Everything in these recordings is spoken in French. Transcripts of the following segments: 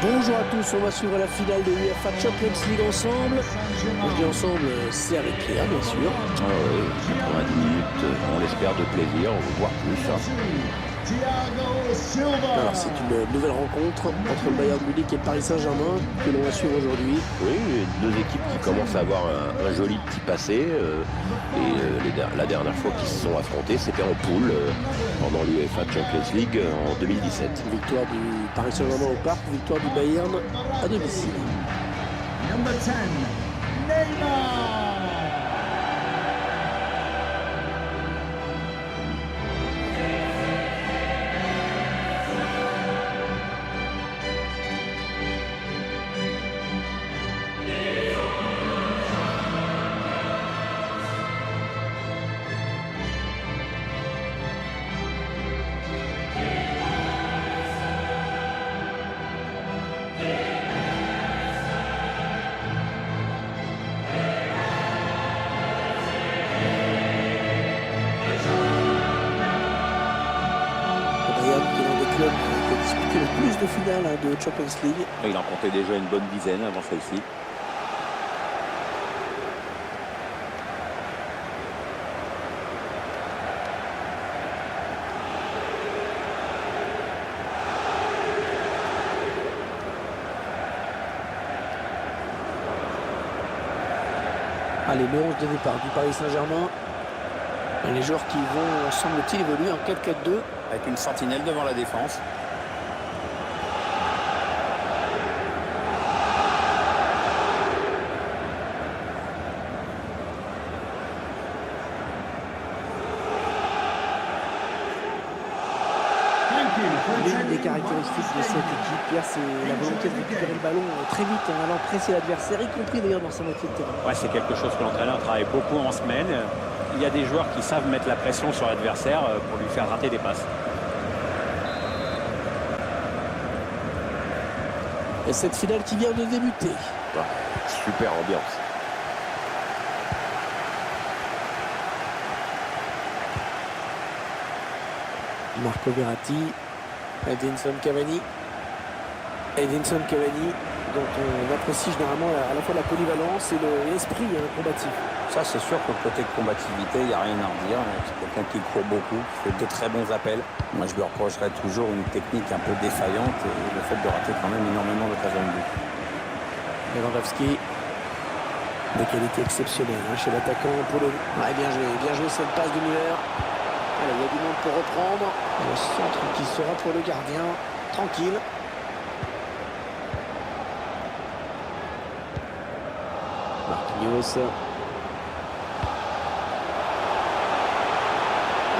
Bonjour à tous, on va suivre la finale de l'UEFA Champions League ensemble. On dit ensemble, c'est avec Pierre, bien sûr. Ah oui, 90 minutes, on l'espère, de plaisir, on va voir plus. Alors c'est une nouvelle rencontre entre le Bayern Munich et le Paris Saint-Germain que l'on va suivre aujourd'hui. Oui, deux équipes qui commencent à avoir un joli petit passé. La dernière fois qu'ils se sont affrontés, c'était en poule pendant l'UEFA Champions League en 2017. Victoire du Paris Saint-Germain au Parc, victoire du Bayern à domicile. Number 10, Neymar. Qui a disputé le plus de finales de Champions League. Il en comptait déjà une bonne dizaine avant celle-ci. Allez, le 11 de départ du Paris Saint-Germain. Les joueurs qui vont, semble-t-il, évoluer en 4-4-2. Avec une sentinelle devant la défense. L'une des caractéristiques de cette équipe, Pierre, c'est la volonté de récupérer le ballon très vite en allant presser l'adversaire, y compris d'ailleurs dans sa moitié de terrain. Ouais, c'est quelque chose que l'entraîneur travaille beaucoup en semaine. Il y a des joueurs qui savent mettre la pression sur l'adversaire pour lui faire rater des passes. Et cette finale qui vient de débuter. Ah, super ambiance. Marco Verratti, Edinson Cavani, dont on apprécie généralement à la fois la polyvalence et l'esprit combatif. Ça, c'est sûr que côté combativité, il n'y a rien à redire. C'est quelqu'un qui court beaucoup, qui fait de très bons appels. Moi, je lui reprocherais toujours une technique un peu défaillante et le fait de rater quand même énormément d'occasions de but. Lewandowski, des qualités exceptionnelles chez l'attaquant polonais. Ouais, bien joué cette passe de Müller. Allez, il y a du monde pour reprendre. Et le centre qui sera pour le gardien. Tranquille. Marquinhos.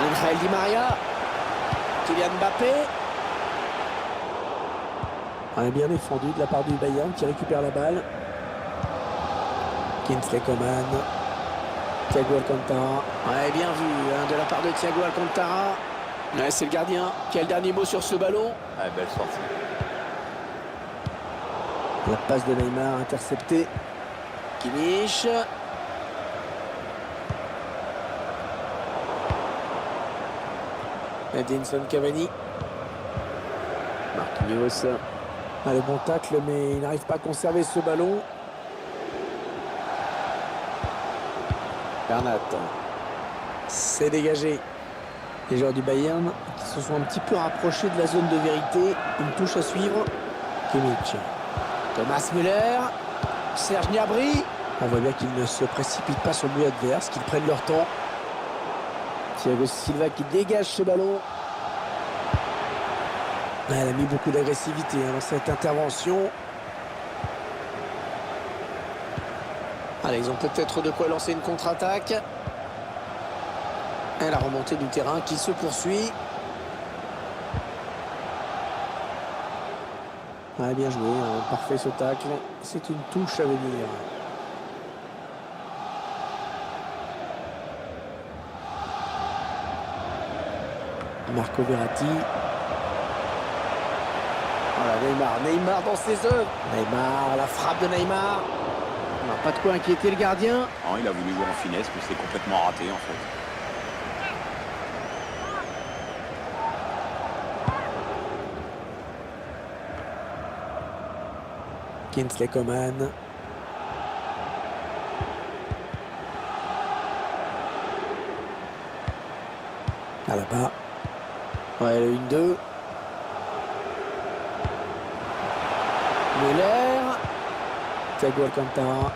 Angel Di Maria. Kylian Mbappé. Bien défendu de la part du Bayern qui récupère la balle. Kingsley Coman. Thiago Alcantara. Ouais, bien vu de la part de Thiago Alcantara. Ouais, c'est le gardien qui a le dernier mot sur ce ballon. Ah, belle sortie. La passe de Neymar interceptée. Kimmich. Edinson Cavani. Marquinhos. Le bon tacle, mais il n'arrive pas à conserver ce ballon. Bernat. C'est dégagé. Les joueurs du Bayern qui se sont un petit peu rapprochés de la zone de vérité. Une touche à suivre. Kimmich. Thomas Müller. Serge Gnabry. On voit bien qu'ils ne se précipitent pas sur le but adverse, qu'ils prennent leur temps. Thiago Silva qui dégage ce ballon. Elle a mis beaucoup d'agressivité dans cette intervention. Allez, ils ont peut-être de quoi lancer une contre-attaque. Et la remontée du terrain qui se poursuit. Bien joué, parfait ce tacle. C'est une touche à venir. Marco Verratti. Voilà, Neymar dans ses œuvres. Neymar, la frappe de Neymar. On n'a pas de quoi inquiéter le gardien. Non, il a voulu jouer en finesse, mais c'est complètement raté en fait. Kingsley Coman. À là-bas. Ouais, le 1-2. Müller. Thiago Alcantara.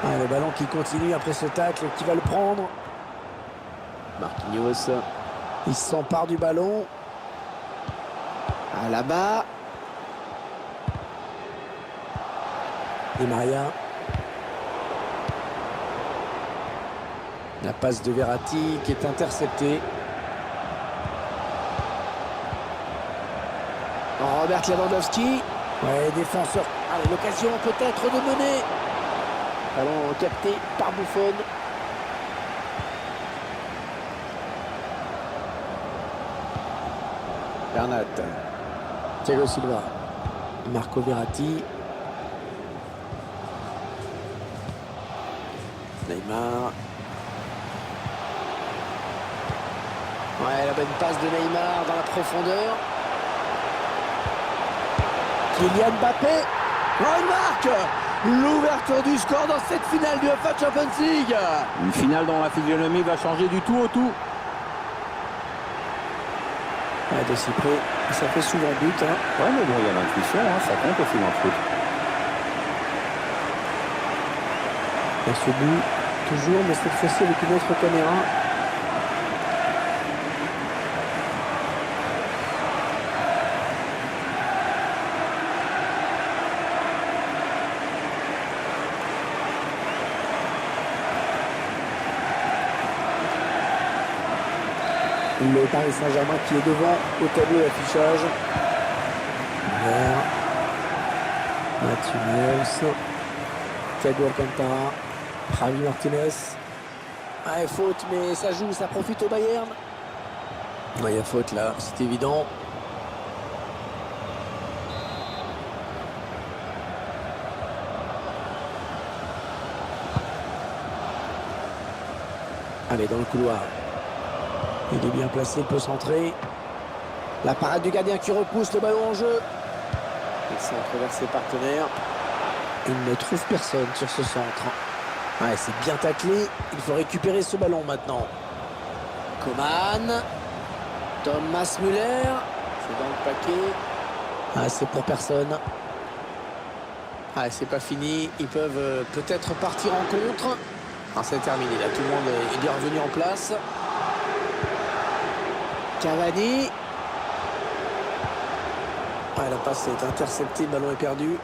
Ah, le ballon qui continue après ce tacle, qui va le prendre. Marquinhos. Il s'empare du ballon. À là-bas. Di Maria. La passe de Verratti qui est interceptée. Robert Lewandowski. Ouais, défenseur. Allez, l'occasion peut-être de mener. Ballon capté par Buffon. Bernat. Thiago Silva. Marco Verratti. Neymar. Ouais, la bonne passe de Neymar dans la profondeur. Kylian Mbappé. Oh, il marque l'ouverture du score dans cette finale du UEFA Champions League. Une finale dont la physionomie va changer du tout au tout. Ouais, de si près, ça fait souvent but. Hein. Ouais, mais bon, il y a l'intuition, hein, ça compte aussi dans le foot. Il y a ce but, toujours, mais cette fois-ci avec une autre caméra. Le Paris Saint-Germain qui est devant au tableau d'affichage. Mathieu Neuss. Thiago Alcantara. Javi Martinez. Ah, faute, mais ça joue, ça profite au Bayern. Il y a faute là, c'est évident. Allez, dans le couloir. Il est bien placé, il peut centrer. La parade du gardien qui repousse le ballon en jeu. Il centre vers ses partenaires. Il ne trouve personne sur ce centre. Ouais, c'est bien taclé. Il faut récupérer ce ballon maintenant. Coman. Thomas Müller. C'est dans le paquet. Ah, c'est pour personne. Ah, c'est pas fini. Ils peuvent peut-être partir en contre. Ah, c'est terminé. Là, tout le monde est bien revenu en place. Cavani. Ouais, la passe est interceptée, le ballon est perdu.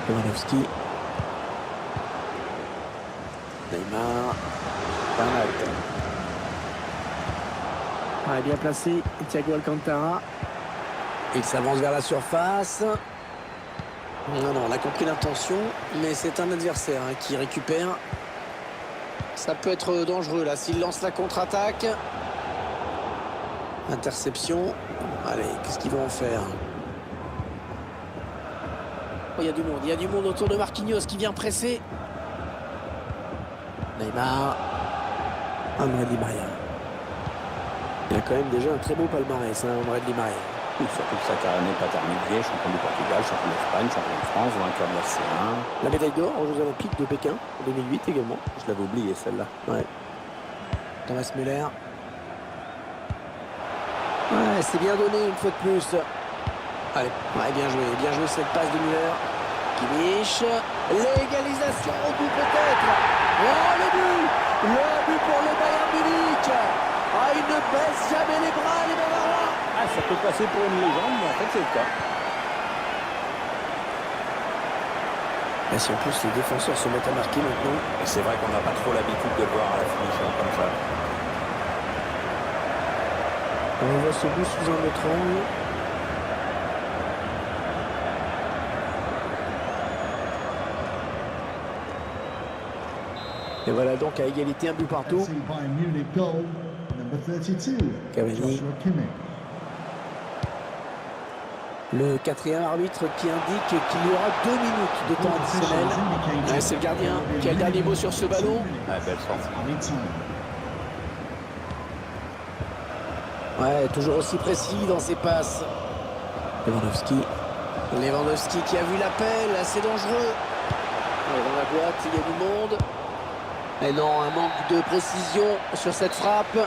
Lewandowski. Neymar. Bernat. Ouais, bien placé. Thiago Alcantara. Il s'avance vers la surface. Non, on a compris l'intention, mais c'est un adversaire qui récupère. Ça peut être dangereux là s'il lance la contre-attaque. Interception. Allez, qu'est-ce qu'ils vont en faire? Oh, il y a du monde autour de Marquinhos qui vient presser. Neymar. André Di Maria. Il a quand même déjà un très beau palmarès, André Di Maria. Oui, surtout que sa carrière n'est pas terminée. Champion du Portugal, champion d'Espagne, champion de France, vainqueur de la C1. La médaille d'or aux Jeux Olympiques de Pékin en 2008 également. Je l'avais oublié celle-là. Ouais. Thomas Müller. Ouais, c'est bien donné une fois de plus. Allez, ouais, bien joué cette passe de Müller. Kimmich. L'égalisation au bout peut-être. Oh, le but pour le Bayern Munich. Ah, il ne baisse jamais les bras, les Bavarois. Ah, ça peut passer pour une légende, mais en fait, c'est le cas. Et si en plus les défenseurs se mettent à marquer maintenant. Et c'est vrai qu'on n'a pas trop l'habitude de le voir à la finition comme ça. On voit ce but sous un autre angle. Et voilà donc à égalité, un but partout. FC Bayern Munich goal, number 32, Cavani. Joshua Kimmich. Le quatrième arbitre qui indique qu'il y aura 2 minutes de temps additionnel. Ouais, c'est le gardien qui a le dernier mot sur ce ballon. Ah, belle sortie. Added time. Ouais, toujours aussi précis dans ses passes. Lewandowski qui a vu l'appel, assez dangereux. Ouais, dans la boîte, il y a du monde. Et non, un manque de précision sur cette frappe.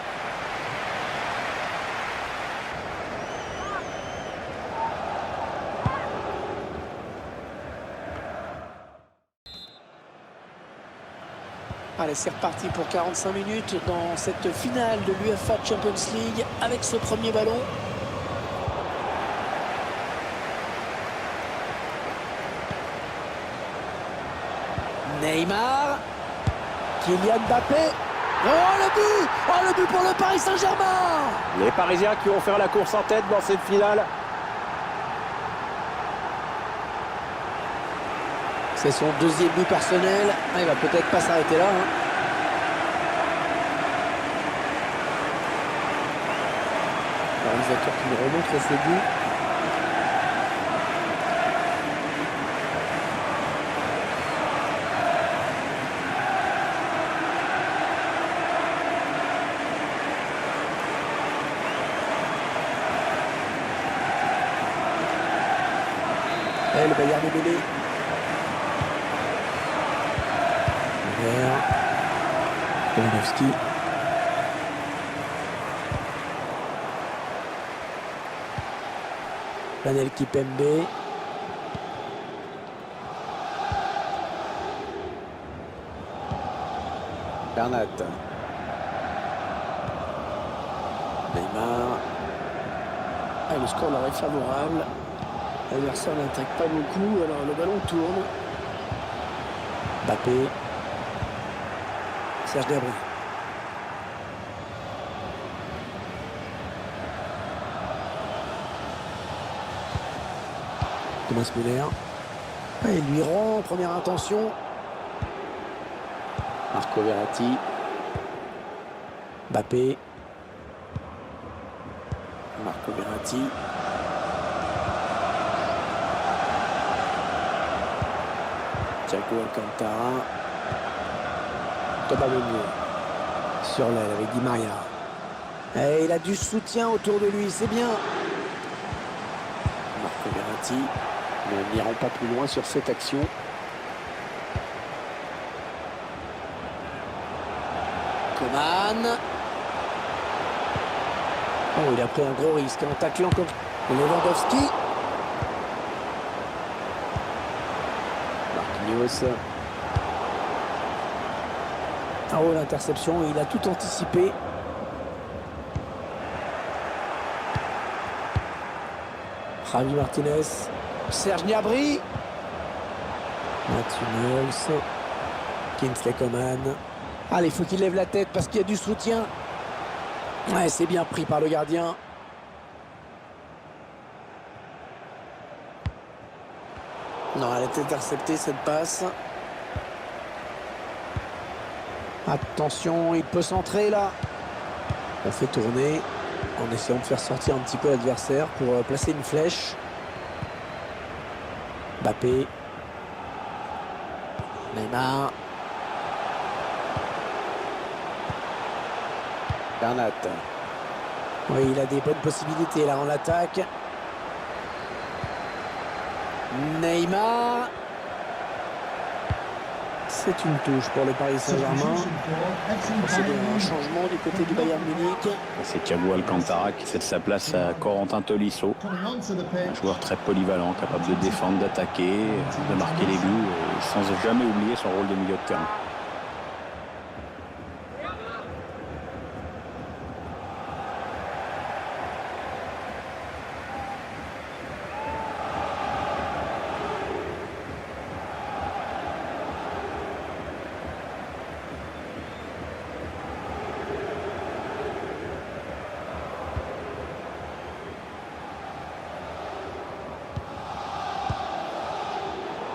Allez, c'est reparti pour 45 minutes dans cette finale de l'UEFA Champions League avec ce premier ballon. Neymar, Kylian Mbappé. Oh le but! Oh le but pour le Paris Saint-Germain! Les Parisiens qui ont fait la course en tête dans cette finale. C'est son deuxième but personnel. Ah, il va peut-être pas s'arrêter là. Le réalisateur qui nous remontre ce but. Et le Bayern est mêlé. Lewandowski. Panel Kipembe. Bernat. Neymar. Ah, le score leur est favorable. L'adversaire n'attaque pas beaucoup, alors le ballon tourne. Mbappé. Serge Gnabry. Thomas Müller. Il lui rend, première intention. Marco Verratti. Mbappé. Marco Verratti. Thiago Alcantara. Thomas Meunier sur l'aile avec Di Maria. Et il a du soutien autour de lui, c'est bien. Marco Verratti ne n'iront pas plus loin sur cette action. Coman. Oh, il a pris un gros risque en taclant comme Lewandowski. Marquinhos. Oh, l'interception, il a tout anticipé. Javi Martinez. Serge Gnabry. Mathieu Neuls. Kingsley Coman. Allez, il faut qu'il lève la tête parce qu'il y a du soutien. Ouais, c'est bien pris par le gardien. Non, elle est interceptée cette passe. Attention, il peut centrer là. On fait tourner en essayant de faire sortir un petit peu l'adversaire pour placer une flèche. Mbappé. Neymar. Bernat. Oui, il a des bonnes possibilités là en l'attaque. Neymar. C'est une touche pour le Paris Saint-Germain. C'est un changement du côté du Bayern Munich. C'est Thiago Alcantara qui cède sa place à Corentin Tolisso. Un joueur très polyvalent, capable de défendre, d'attaquer, de marquer les buts, sans jamais oublier son rôle de milieu de terrain.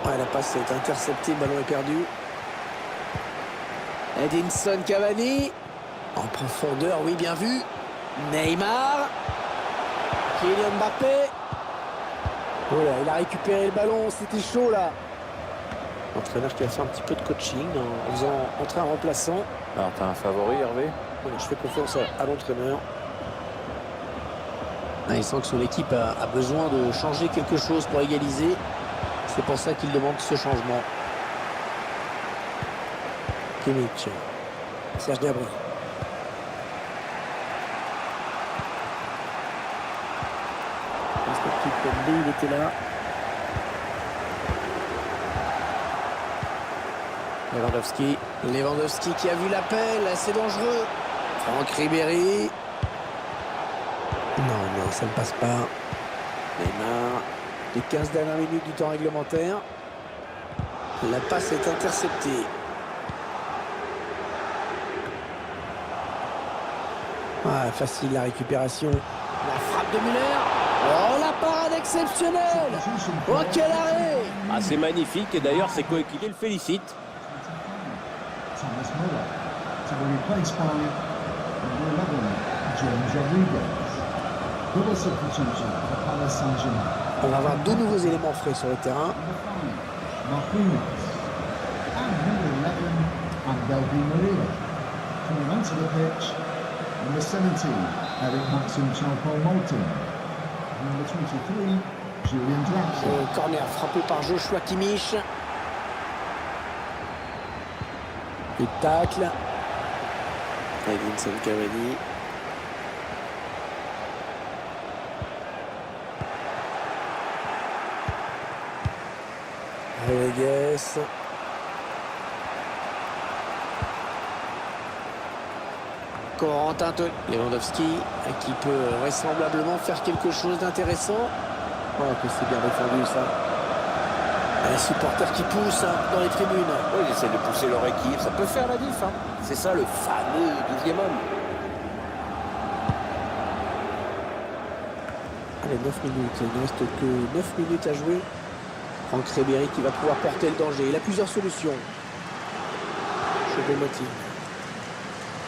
Ouais, la passe est interceptée, le ballon est perdu. Edinson Cavani. En profondeur, oui, bien vu. Neymar. Kylian Mbappé. Oh là, il a récupéré le ballon, c'était chaud là. L'entraîneur qui a fait un petit peu de coaching en faisant entrer un remplaçant. Alors, t'as un favori, Hervé? Je fais confiance à l'entraîneur. Il sent que son équipe a besoin de changer quelque chose pour égaliser. C'est pour ça qu'il demande ce changement. Kimmich. Serge Gnabry. Respectif comme B, il était là. Lewandowski qui a vu l'appel, c'est dangereux. Franck Ribéry. Non, ça ne passe pas. Neymar. Les 15 dernières minutes du temps réglementaire. La passe est interceptée. Facile la récupération. La frappe de Müller. Oh, la parade exceptionnelle. Oh, quel arrêt. C'est magnifique et d'ailleurs ses coéquipiers le félicitent. Thomas Müller to be replaced by number 11, James Rodriguez. Double substitution for Palace Saint-Germain. On va avoir deux nouveaux éléments frais sur le terrain. Marquinhos and number 11, Angel Di Maria. Coming onto the pitch, number 17, Eric Maxim Choupo-Moting. Number 23, Julian Draxler. Corner frappé par Joshua Kimmich. Et tacle. Edinson Cavani. Rodriguez. Corentin Lewandowski qui peut vraisemblablement faire quelque chose d'intéressant. Que c'est bien défendu ça. Les supporters qui poussent dans les tribunes. Oui, ils essaient de pousser leur équipe, ça peut faire la diff. C'est ça le fameux 12e homme. Allez, 9 minutes, il ne reste que 9 minutes à jouer. Franck Ribéry qui va pouvoir porter le danger. Il a plusieurs solutions. Choupo-Moting.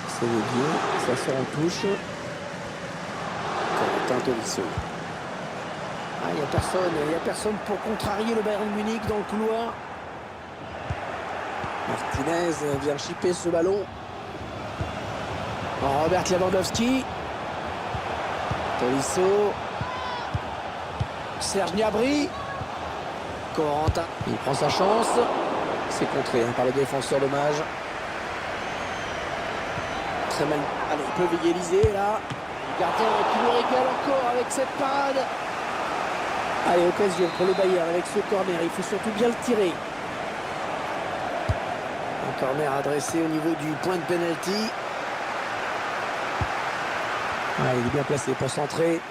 C'est bien, ça sort en touche. Corentin Tolisso. Il n'y a personne pour contrarier le Bayern Munich dans le couloir. Martinez vient chipper ce ballon. Robert Lewandowski. Tolisso. Serge Gnabry. Corentin. Il prend sa chance. C'est contré par le défenseur dommage. Très mal. Allez, ils peuvent égaliser là. Le gardien qui nous régale encore avec cette parade. Allez, occasion pour le Bayern avec ce corner. Il faut surtout bien le tirer. Un corner adressé au niveau du point de pénalty. Il est bien placé pour centrer.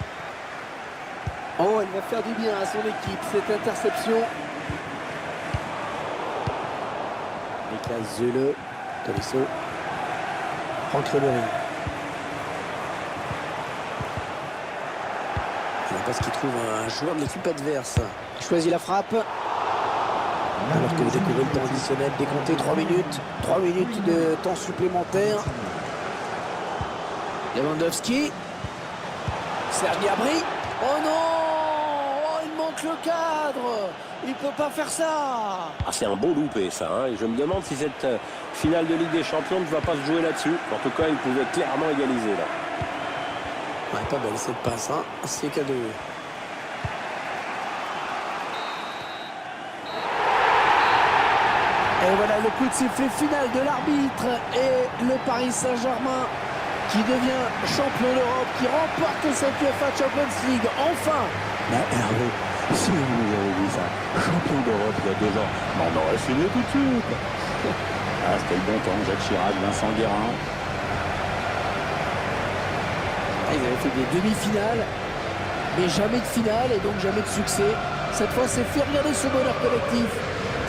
Oh, il va faire du bien à son équipe, cette interception. Niklas Süle. Tolisso. Franck Ribéry. Parce qu'il trouve un joueur de l'équipe adverse. Il choisit la frappe. Alors que vous découvrez le temps additionnel, décompté 3 minutes. 3 minutes de temps supplémentaire. Lewandowski. Serge Gnabry. Oh non, il manque le cadre. Il ne peut pas faire ça. C'est un beau loupé ça. Et je me demande si cette finale de Ligue des Champions ne va pas se jouer là-dessus. En tout cas, il pouvait clairement égaliser là. Pas belle cette passe, c'est cadeau. Et voilà le coup de sifflet final de l'arbitre et le Paris Saint-Germain qui devient champion d'Europe, qui remporte cette UEFA Champions League, enfin. Hervé, si vous nous avez dit ça, champion d'Europe il y a 2 ans, on aurait signé tout de suite. C'était le bon temps, Jacques Chirac, Vincent Guérin. Ils avaient fait des demi-finales, mais jamais de finale et donc jamais de succès. Cette fois, c'est fait. Regarder ce bonheur collectif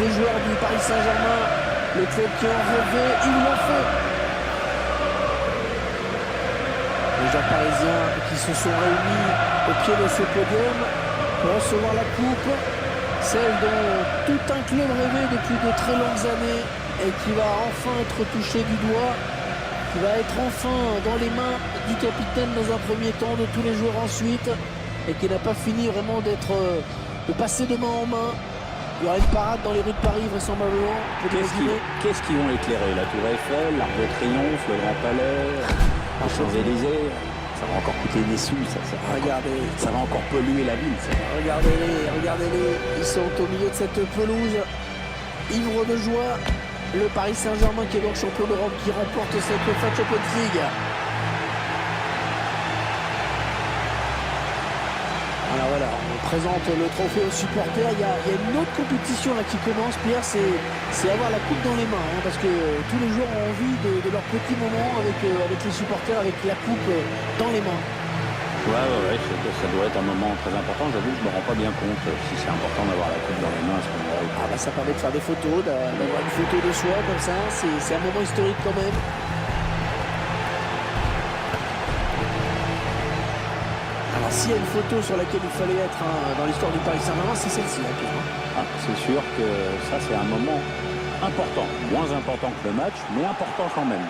des joueurs du Paris Saint-Germain. Le club qui en rêvait, ils l'ont fait. Les joueurs parisiens qui se sont réunis au pied de ce podium pour recevoir la coupe, celle dont tout un club rêvait depuis de très longues années et qui va enfin être touché du doigt, qui va être enfin dans les mains du capitaine dans un premier temps, de tous les joueurs ensuite, et qui n'a pas fini vraiment de passer de main en main. Il y aura une parade dans les rues de Paris vraisemblablement. Qu'est-ce qu'ils vont éclairer? La Tour Eiffel, l'Arc de Triomphe, le Grand Palais, les Champs-Élysées? Ça va encore coûter des sous, Regardez. Ça va encore polluer la ville. Ça. Regardez-les. Ils sont au milieu de cette pelouse, ivres de joie. Le Paris Saint-Germain qui est donc champion d'Europe, qui remporte cette UEFA Champions League. Alors voilà, on présente le trophée aux supporters. Il y a une autre compétition là qui commence, Pierre, c'est avoir la coupe dans les mains, hein, parce que tous les joueurs ont envie de leur petit moment avec les supporters, avec la coupe dans les mains. Ouais, ça doit être un moment très important. J'avoue que je me rends pas bien compte si c'est important d'avoir la coupe dans les mains à ce moment-là. Ah bah ça permet de faire des photos, d'avoir une photo de soi comme ça, c'est un moment historique quand même. Alors s'il y a une photo sur laquelle il fallait être dans l'histoire du Paris Saint-Germain, c'est celle-ci. C'est sûr que ça c'est un moment important, moins important que le match, mais important quand même.